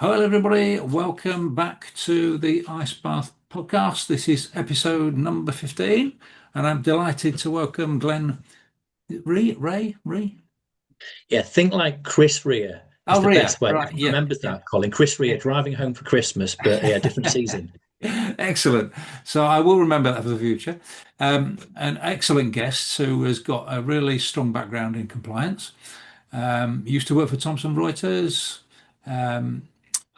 Hello, everybody. Welcome back to the Ice Bath podcast. This is episode number 15, and I'm delighted to welcome Glenn Rhea. Yeah, think like Chris Rhea is Oh, the Rhea. best way. Right. Everyone Yeah. remembers Yeah. that, Colin. Chris Rhea Yeah. driving home for Christmas, but yeah, different season. Excellent. So I will remember that for the future. An excellent guest who has got a really strong background in compliance. Used to work for Thomson Reuters. Um,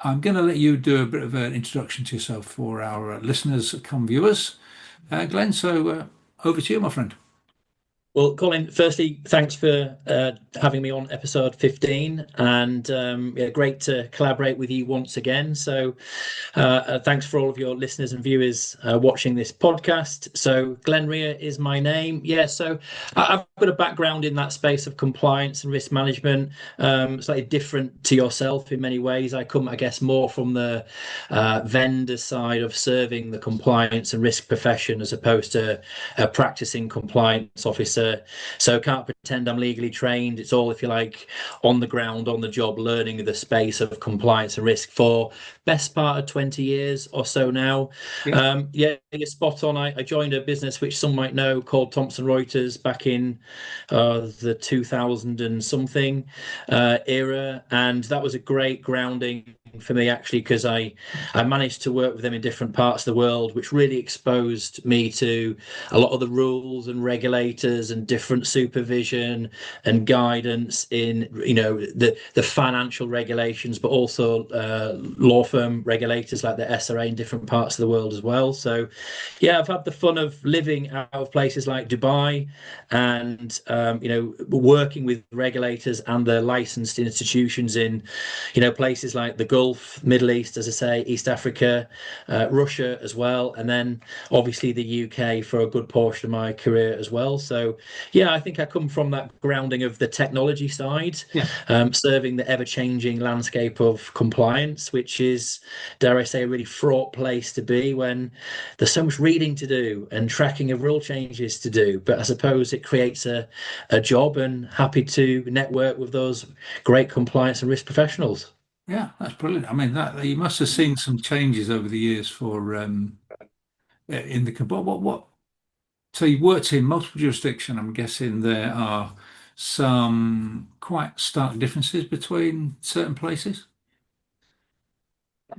I'm going to let you do a bit of an introduction to yourself for our listeners, come viewers. Glenn, over to you, my friend. Well, Colin, firstly, thanks for having me on episode 15, and yeah, great to collaborate with you once again. Thanks for all of your listeners and viewers watching this podcast. So, Glenn Rhea is my name. Yeah, I've got a background in that space of compliance and risk management, slightly different to yourself in many ways. I come, I guess, more from the vendor side of serving the compliance and risk profession as opposed to a practicing compliance officer. So, can't pretend I'm legally trained. It's all, if you like, on the ground, on the job, learning the space of compliance and risk for best part of 20 years or so now. Yeah. Yeah, you're spot on. I joined a business which some might know called Thomson Reuters back in the 2000 and something era. And that was a great grounding for me actually because I managed to work with them in different parts of the world, which really exposed me to a lot of the rules and regulators and different supervision and guidance in the financial regulations, but also law firm regulators like the SRA in different parts of the world as well. So yeah, I've had the fun of living out of places like Dubai and working with regulators and the licensed institutions in places like the Gulf, Middle East, as I say, East Africa, Russia as well, and then obviously the UK for a good portion of my career as well. So yeah, I think I come from that grounding of the technology side, Yeah. serving the ever-changing landscape of compliance, which is, dare I say, a really fraught place to be when there's so much reading to do and tracking of rule changes to do. But I suppose it creates a job, and happy to network with those great compliance and risk professionals. Yeah, that's brilliant. I mean, that you must have seen some changes over the years for in the what. So you've worked in multiple jurisdictions. I'm guessing there are some quite stark differences between certain places.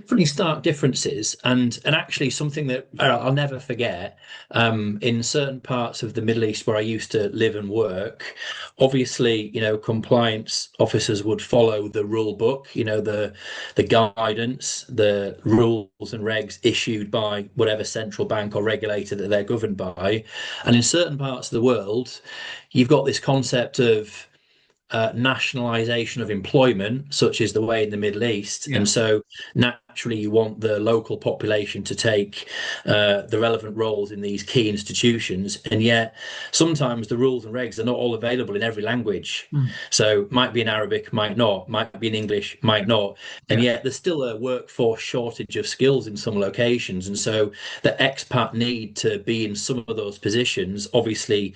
Pretty stark differences, and actually something that I'll never forget. In certain parts of the Middle East where I used to live and work, obviously, compliance officers would follow the rule book, the guidance, the rules and regs issued by whatever central bank or regulator that they're governed by. And in certain parts of the world, you've got this concept of nationalisation of employment, such is the way in the Middle East. Yeah. And so naturally, you want the local population to take the relevant roles in these key institutions. And yet, sometimes the rules and regs are not all available in every language. Mm. So, might be in Arabic, might not, might be in English, might not. And Yeah. yet, there's still a workforce shortage of skills in some locations. And so, the expat need to be in some of those positions obviously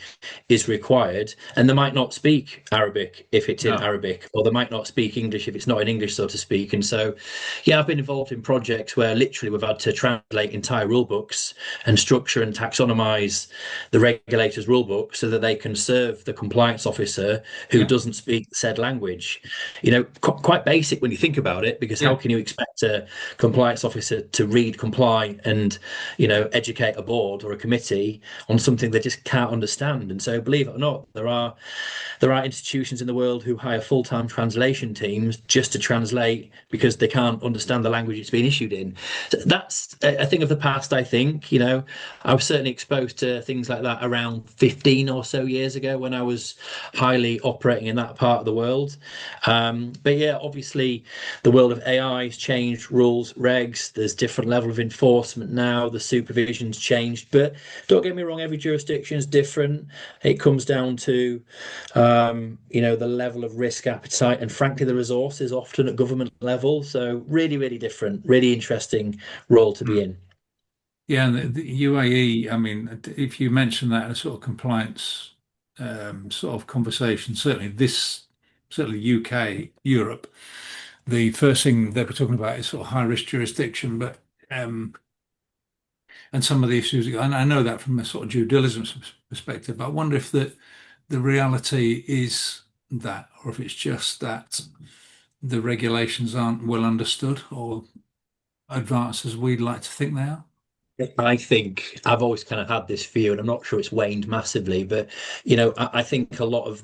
is required, and they might not speak Arabic if it's in No. Arabic, or they might not speak English if it's not in English, so to speak. And so, yeah, I've been involved in projects where literally we've had to translate entire rule books and structure and taxonomize the regulator's rule book so that they can serve the compliance officer who Yeah. doesn't speak said language. Quite basic when you think about it, because how Yeah. can you expect a compliance officer to read, comply, and educate a board or a committee on something they just can't understand? And so, believe it or not, there are institutions in the world who hire full-time translation teams just to translate because they can't understand the language it's being issued in. So that's a thing of the past, I think. I was certainly exposed to things like that around 15 or so years ago when I was highly operating in that part of the world. But yeah, obviously the world of AI has changed rules, regs. There's different level of enforcement now. The supervision's changed. But don't get me wrong, every jurisdiction is different. It comes down to the level of risk appetite and frankly the resources often at government level. So really, really different, really interesting role to be Mm. in. Yeah, and the UAE, I mean, if you mention that in a sort of compliance sort of conversation, certainly UK, Europe. the first thing they were talking about is sort of high risk jurisdiction, but um, and some of the issues, and I know that from a sort of due diligence perspective, but I wonder if the reality is that, or if it's just that the regulations aren't well understood or advanced as we'd like to think they are. I think I've always kind of had this view, and I'm not sure it's waned massively, but I think a lot of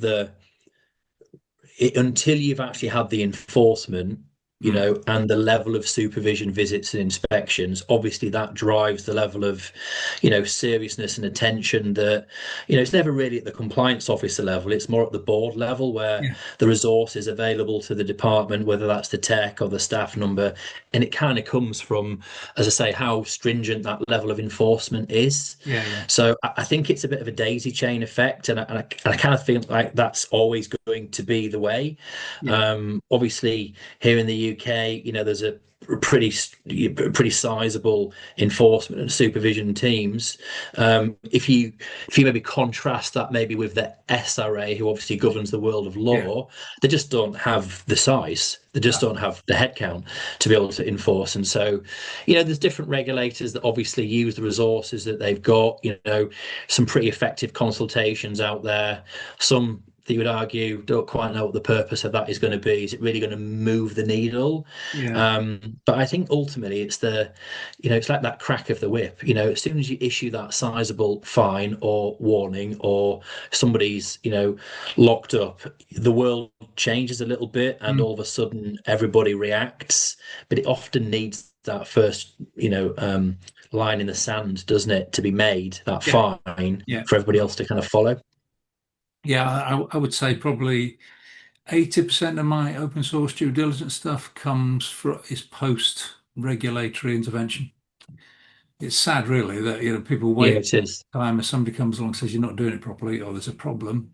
until you've actually had the enforcement, Mm. and the level of supervision visits and inspections, obviously that drives the level of, seriousness and attention that, it's never really at the compliance officer level. It's more at the board level where Yeah, the resources available to the department, whether that's the tech or the staff number, and it kind of comes from, as I say, how stringent that level of enforcement is. yeah, yeah, So I think it's a bit of a daisy chain effect, and I kind of feel like that's always going to be the way. yeah, Obviously, here in the UK, there's a pretty sizable enforcement and supervision teams. If you maybe contrast that maybe with the SRA, who obviously governs the world of yeah. law, they just don't have the size. They just No. don't have the headcount to be able to enforce. And so, there's different regulators that obviously use the resources that they've got. Some pretty effective consultations out there. Some that you would argue don't quite know what the purpose of that is going to be. Is it really going to move the needle? Yeah, But I think ultimately it's like that crack of the whip. As soon as you issue that sizable fine or warning, or somebody's, locked up, the world changes a little bit, and mm, all of a sudden everybody reacts. But it often needs that first, line in the sand, doesn't it, to be made, that yeah, fine yeah. for everybody else to kind of follow. Yeah, I would say probably 80% of my open source due diligence stuff comes from is post regulatory intervention. It's sad, really, that people Yeah, wait it is. time as somebody comes along and says you're not doing it properly or there's a problem,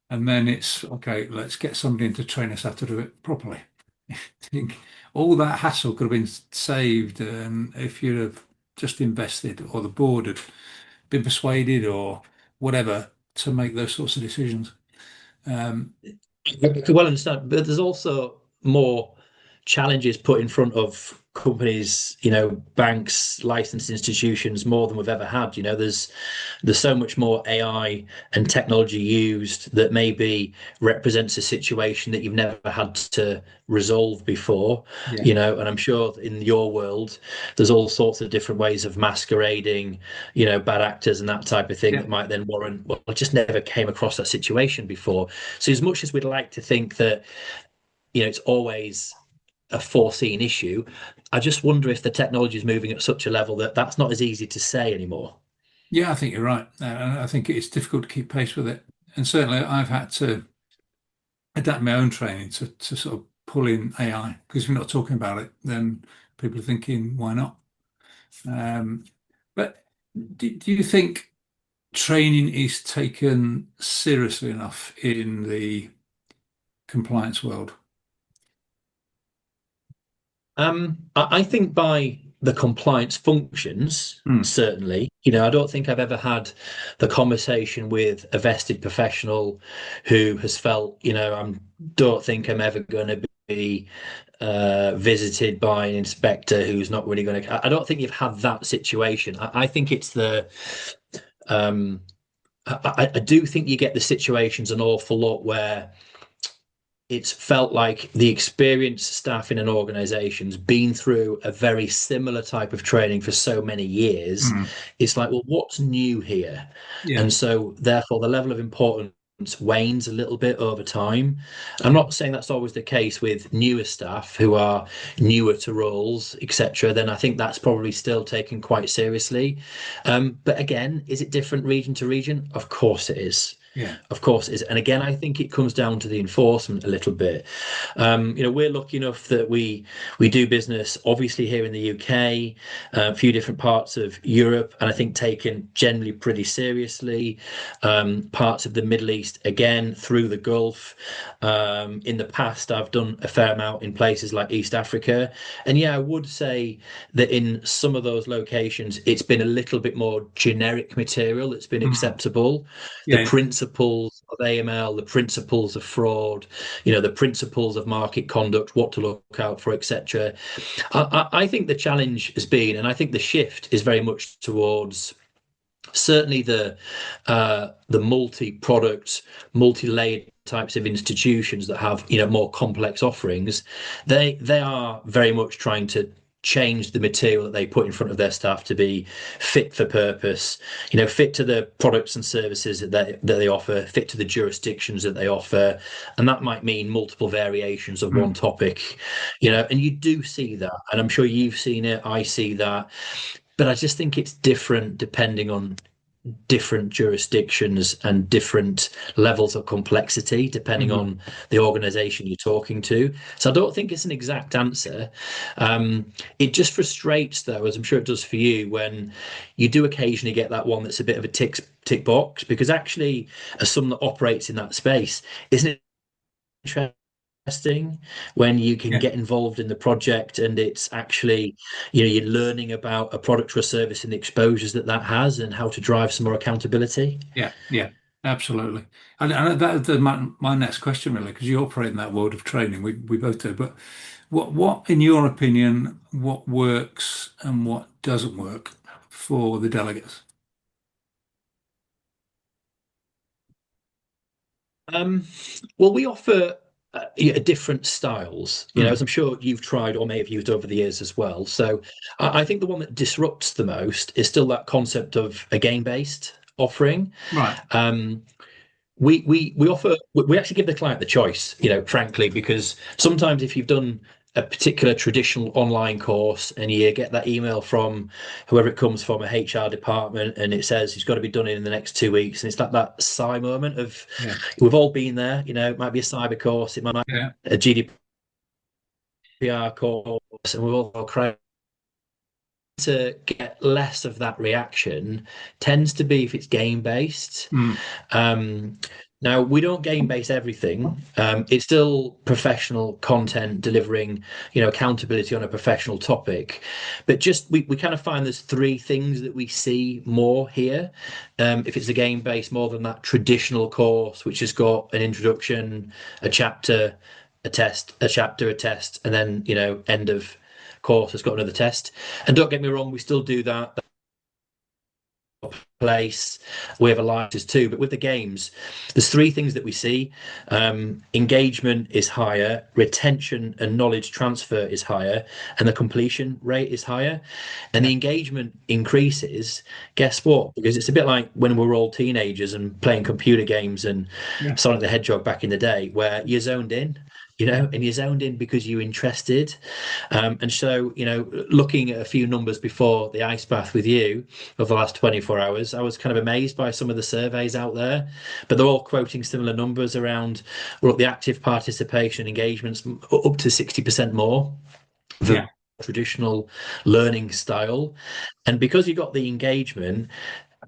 and then it's okay. Let's get somebody in to train us how to do it properly. I think all that hassle could have been saved if you'd have just invested, or the board had been persuaded, or whatever, to make those sorts of decisions. Um, I could well understand, but there's also more challenges put in front of companies, banks, licensed institutions, more than we've ever had. There's so much more AI and technology used that maybe represents a situation that you've never had to resolve before. yeah, And I'm sure that in your world there's all sorts of different ways of masquerading, bad actors and that type of thing yeah, that might then warrant, well, I just never came across that situation before. So as much as we'd like to think that, it's always a foreseen issue, I just wonder if the technology is moving at such a level that that's not as easy to say anymore. yeah. I think you're right. I think it's difficult to keep pace with it, and certainly I've had to adapt my own training to sort of pull in AI, because if you're not talking about it, then people are thinking, why not? Um, but do you think training is taken seriously enough in the compliance world? I think by the compliance functions, Hmm. certainly, I don't think I've ever had the conversation with a vested professional who has felt, I don't think I'm ever going to be visited by an inspector who's not really going to. I don't think you've had that situation. I think it's um, I do think you get the situations an awful lot where it's felt like the experienced staff in an organization's been through a very similar type of training for so many years. Hmm. It's like, well, what's new here? Yeah, And so, therefore, the level of importance wanes a little bit over time. I'm yeah, not saying that's always the case with newer staff who are newer to roles, etc. Then I think that's probably still taken quite seriously. But again, is it different region to region? Of course it is. yeah. Of course it is. And again, I think it comes down to the enforcement a little bit. We're lucky enough that we do business obviously here in the UK, a few different parts of Europe, and I think taken generally pretty seriously. Parts of the Middle East, again, through the Gulf. In the past, I've done a fair amount in places like East Africa. And yeah, I would say that in some of those locations, it's been a little bit more generic material that's been Hmm. acceptable. The Yeah, principles of AML, the principles of fraud, the principles of market conduct, what to look out for, etc. I think the challenge has been, and I think the shift is very much towards certainly the multi-product, multi-layered types of institutions that have more complex offerings. They are very much trying to change the material that they put in front of their staff to be fit for purpose, fit to the products and services that they offer, fit to the jurisdictions that they offer, and that might mean multiple variations of one Mm. topic, and you do see that, and I'm sure you've seen it, I see that, but I just think it's different depending on different jurisdictions and different levels of complexity depending Mhm. on the organization you're talking to. So I don't think it's an exact answer. It just frustrates, though, as I'm sure it does for you, when you do occasionally get that one that's a bit of a tick box, because actually, as someone that operates in that space, isn't it interesting when you can Yeah, get involved in the project and it's actually, you're learning about a product or a service and the exposures that that has and how to drive some more accountability. yeah, yeah, absolutely. And that my next question really, because you operate in that world of training, we both do. But what, in your opinion, what works and what doesn't work for the delegates? Um, well, we offer different styles, as Mm. I'm sure you've tried or may have used over the years as well. So I think the one that disrupts the most is still that concept of a game-based offering. Right. Um, we offer, we actually give the client the choice, frankly, because sometimes if you've done a particular traditional online course and you get that email from whoever it comes from, a HR department, and it says it's got to be done in the next 2 weeks, and it's like that sigh moment of, Yeah. we've all been there, it might be a cyber course, it might be Yeah. a GDPR course, and we've all cried. To get less of that reaction tends to be if it's game based. Mm. um, Now, we don't game base everything. It's still professional content delivering, accountability on a professional topic. But just we kind of find there's three things that we see more here. If it's a game based, more than that traditional course, which has got an introduction, a chapter, a test, a chapter, a test, and then, end of course has got another test. And don't get me wrong, we still do that place. We have alliances too, but with the games, there's three things that we see. Engagement is higher, retention and knowledge transfer is higher, and the completion rate is higher. And Yeah. the engagement increases. Guess what? Because it's a bit like when we were all teenagers and playing computer games and Yeah. Sonic the Hedgehog back in the day, where you're zoned in. Yeah. And you're zoned in because you're interested. And so, looking at a few numbers before the ice bath with you over the last 24 hours, I was kind of amazed by some of the surveys out there, but they're all quoting similar numbers around, well, the active participation engagements up to 60% more Yeah. than traditional learning style. And because you got the engagement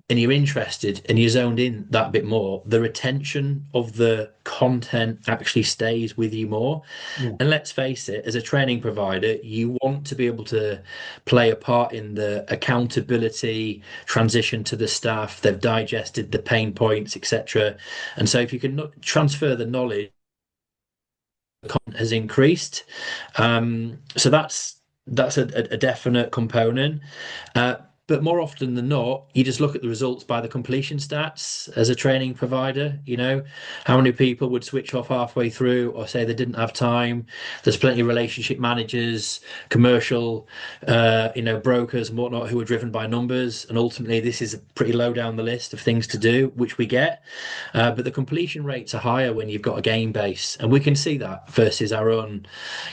and you're interested and you're zoned in that bit more, the retention of the content actually stays with you more. Yeah. And let's face it, as a training provider, you want to be able to play a part in the accountability transition to the staff. They've digested the pain points, etc. And so if you can transfer the knowledge, the content has increased. So that's a definite component. Uh, but more often than not, you just look at the results by the completion stats as a training provider. How many people would switch off halfway through or say they didn't have time? There's plenty of relationship managers, commercial, brokers and whatnot who are driven by numbers. And ultimately, this is pretty low down the list of things to do, which we get. But the completion rates are higher when you've got a game base, and we can see that versus our own,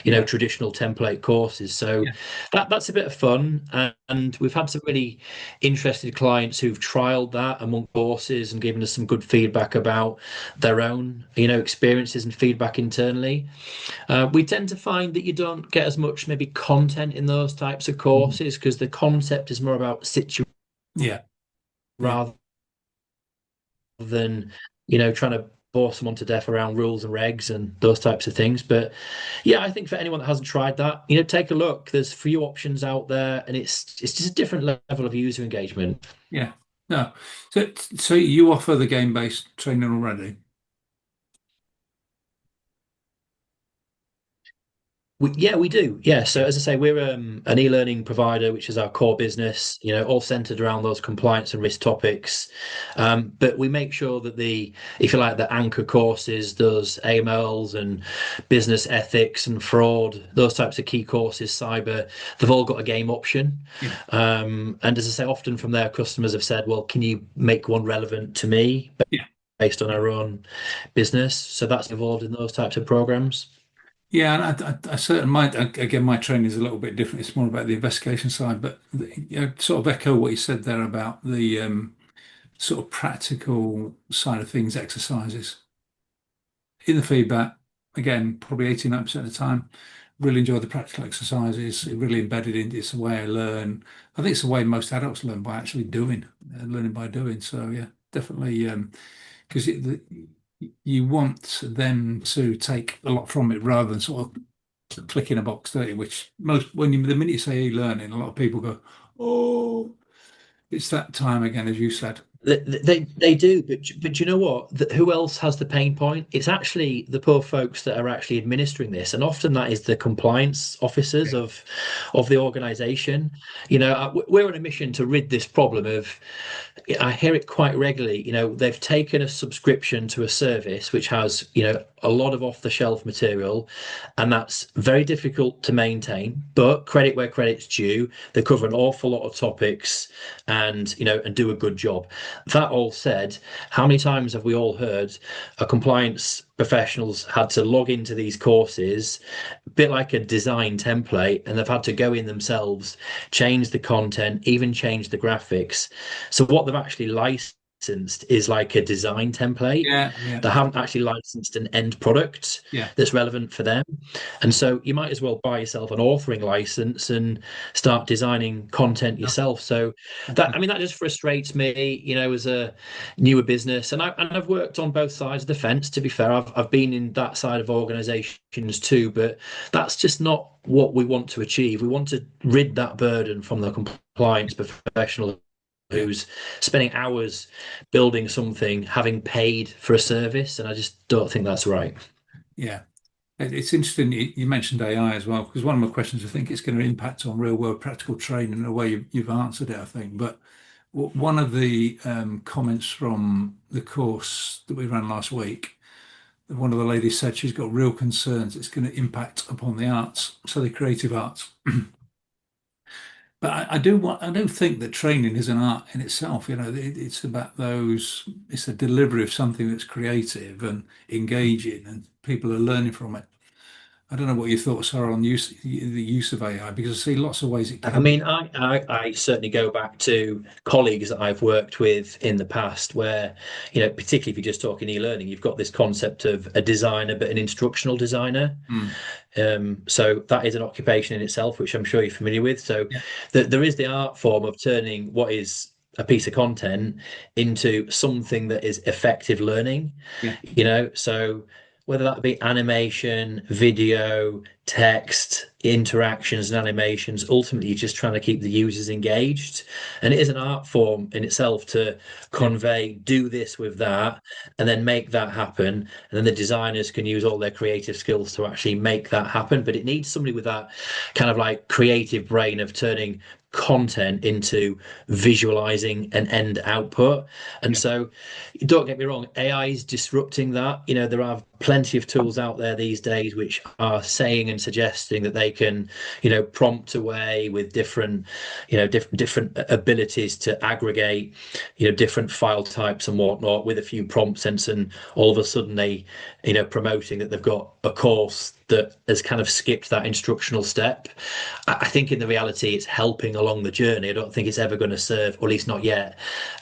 Yeah. traditional template courses. So Yeah. that's a bit of fun, and we've had some really interested clients who've trialed that among courses and given us some good feedback about their own, experiences and feedback internally. We tend to find that you don't get as much maybe content in those types of Mhm. courses because the concept is more about situation Yeah. Yeah. rather than trying to bore someone to death around rules and regs and those types of things. But yeah, I think for anyone that hasn't tried that, take a look. There's few options out there, and it's just a different level of user engagement. Yeah. No. So you offer the game-based training already? Yeah, we do. Yeah. So Yeah, as I say, we're an e-learning provider, which is our core business, all centered around those compliance and risk topics. But we make sure that if you like, the anchor courses, those AMLs and business ethics and fraud, those types of key courses, cyber, they've all got a game option. yeah, And as I say, often from their customers have said, well, can you make one relevant to me yeah. based on our own business? So that's involved in those types of programs. Yeah, and I certainly might. Again, my training is a little bit different. It's more about the investigation side, but sort of echo what you said there about the sort of practical side of things, exercises in the feedback. Again, probably 89% of the time, really enjoy the practical exercises. It really embedded in. It's the way I learn. I think it's the way most adults learn by actually doing, learning by doing. So yeah, definitely, because you want them to take a lot from it rather than sort of click in a box, don't you? Which the minute you say e-learning, a lot of people go, "Oh, it's that time again," as you said. They do, but you know what? Who else has the pain point? It's actually the poor folks that are actually administering this, and often that is the compliance officers of the organization. We're on a mission to rid this problem of. I hear it quite regularly. They've taken a subscription to a service which has, a lot of off-the-shelf material, and that's very difficult to maintain. But credit where credit's due, they cover an awful lot of topics, and do a good job. That all said, how many times have we all heard a compliance professionals had to log into these courses, a bit like a design template, and they've had to go in themselves, change the content, even change the graphics. So what they've actually licensed is like a design template. Yeah, yeah, They haven't actually licensed an end product yeah. that's relevant for them. And so you might as well buy yourself an authoring license and start designing content No, yourself. So definitely. that just frustrates me, as a newer business. And I've worked on both sides of the fence, to be fair. I've been in that side of organizations too, but that's just not what we want to achieve. We want to rid that burden from the compliance professional Yeah, who's spending hours building something, having paid for a service, and I just don't think that's right. yeah. It's interesting you mentioned AI as well, because one of my questions, I think it's going to impact on real world practical training in a way you've answered it, I think. But one of the comments from the course that we ran last week, one of the ladies said she's got real concerns it's going to impact upon the arts, so the creative arts. But I do think that training is an art in itself. It's about it's the delivery of something that's creative and engaging, and people are learning from it. I don't know what your thoughts are on the use of AI, because I see lots of ways it I can. mean, I certainly go back to colleagues that I've worked with in the past where, particularly if you're just talking e-learning, you've got this concept of a designer, but an instructional designer. Mm, So that is an occupation in itself, which I'm sure you're familiar with. So yeah, there is the art form of turning what is a piece of content into something that is effective learning, yeah, so whether that be animation, video, text, interactions and animations, ultimately you're just trying to keep the users engaged. And it is an art form in itself to yeah, convey, do this with that, and then make that happen. And then the designers can use all their creative skills to actually make that happen. But it needs somebody with that kind of like creative brain of turning content into visualizing an end output. And yeah, so don't get me wrong, AI is disrupting that. There are plenty of tools out there these days which are saying and suggesting that they can, prompt away with different abilities to aggregate, different file types and whatnot with a few prompts, and all of a sudden promoting that they've got a course that has kind of skipped that instructional step. I think in the reality, it's helping along the journey. I don't think it's ever going to serve, or at least not yet,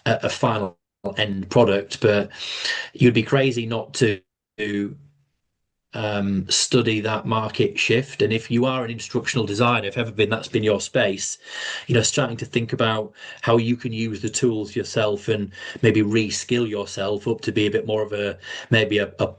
a final end product. But you'd be crazy not to study that market shift. And if you are an instructional designer, if ever been that's been your space, starting to think about how you can use the tools yourself and maybe reskill yourself up to be a bit more of a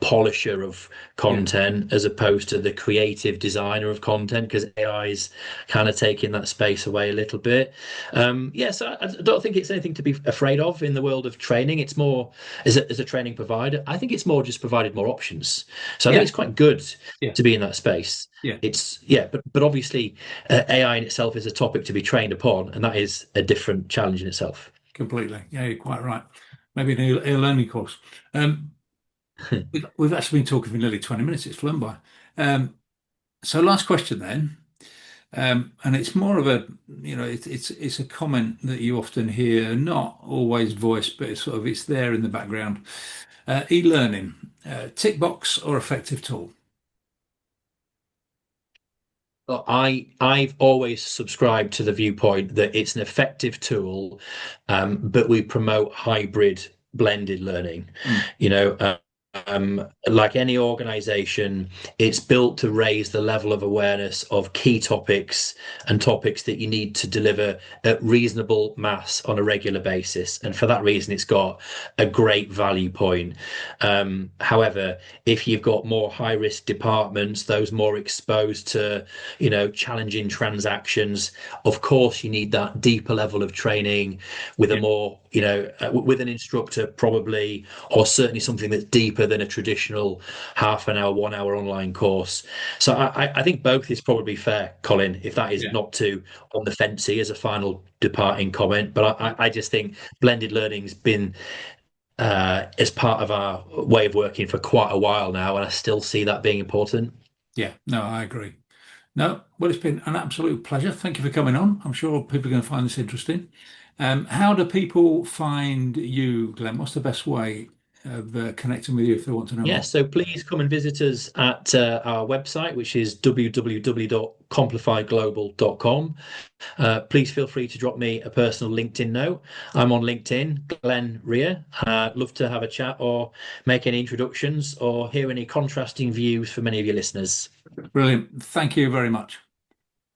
polisher of yeah, content as opposed to the creative designer of content, because AI is kind of taking that space away a little bit. So I don't think it's anything to be afraid of in the world of training. It's more as a training provider. I think it's more just provided more options. So I think yeah, it's quite good Yeah, to be in that space. yeah, It's yeah, but obviously AI in itself is a topic to be trained upon, and that is a different challenge in itself. completely. Yeah, you're quite right. Maybe an e-learning course. Um, we've actually been talking for nearly 20 minutes. It's flown by. So last question then. And it's more of a, it's a comment that you often hear, not always voiced, but it's there in the background. E-learning, tick box or effective tool? Well, I've always subscribed to the viewpoint that it's an effective tool, but we promote hybrid blended learning. Mm, You know, like any organization, it's built to raise the level of awareness of key topics and topics that you need to deliver at reasonable mass on a regular basis. And for that reason, it's got a great value point. However, if you've got more high risk departments, those more exposed to, challenging transactions, of course, you need that deeper level of training with a yeah, more, with an instructor probably, or certainly something that's deeper than a traditional half an hour, 1 hour online course. So I think both is probably fair, Colin, if that is yeah, not too on the fancy as a final departing comment. But I just think blended learning's been as part of our way of working for quite a while now, and I still see that being important. yeah. No, I agree. No, well, it's been an absolute pleasure. Thank you for coming on. I'm sure people are going to find this interesting. How do people find you, Glenn? What's the best way of connecting with you if they want to know Yeah, more? so please come and visit us at our website, which is www.complifyglobal.com. Please feel free to drop me a personal LinkedIn note. I'm on LinkedIn, Glenn Rhea. Love to have a chat or make any introductions or hear any contrasting views from any of your listeners. Brilliant. Thank you very much.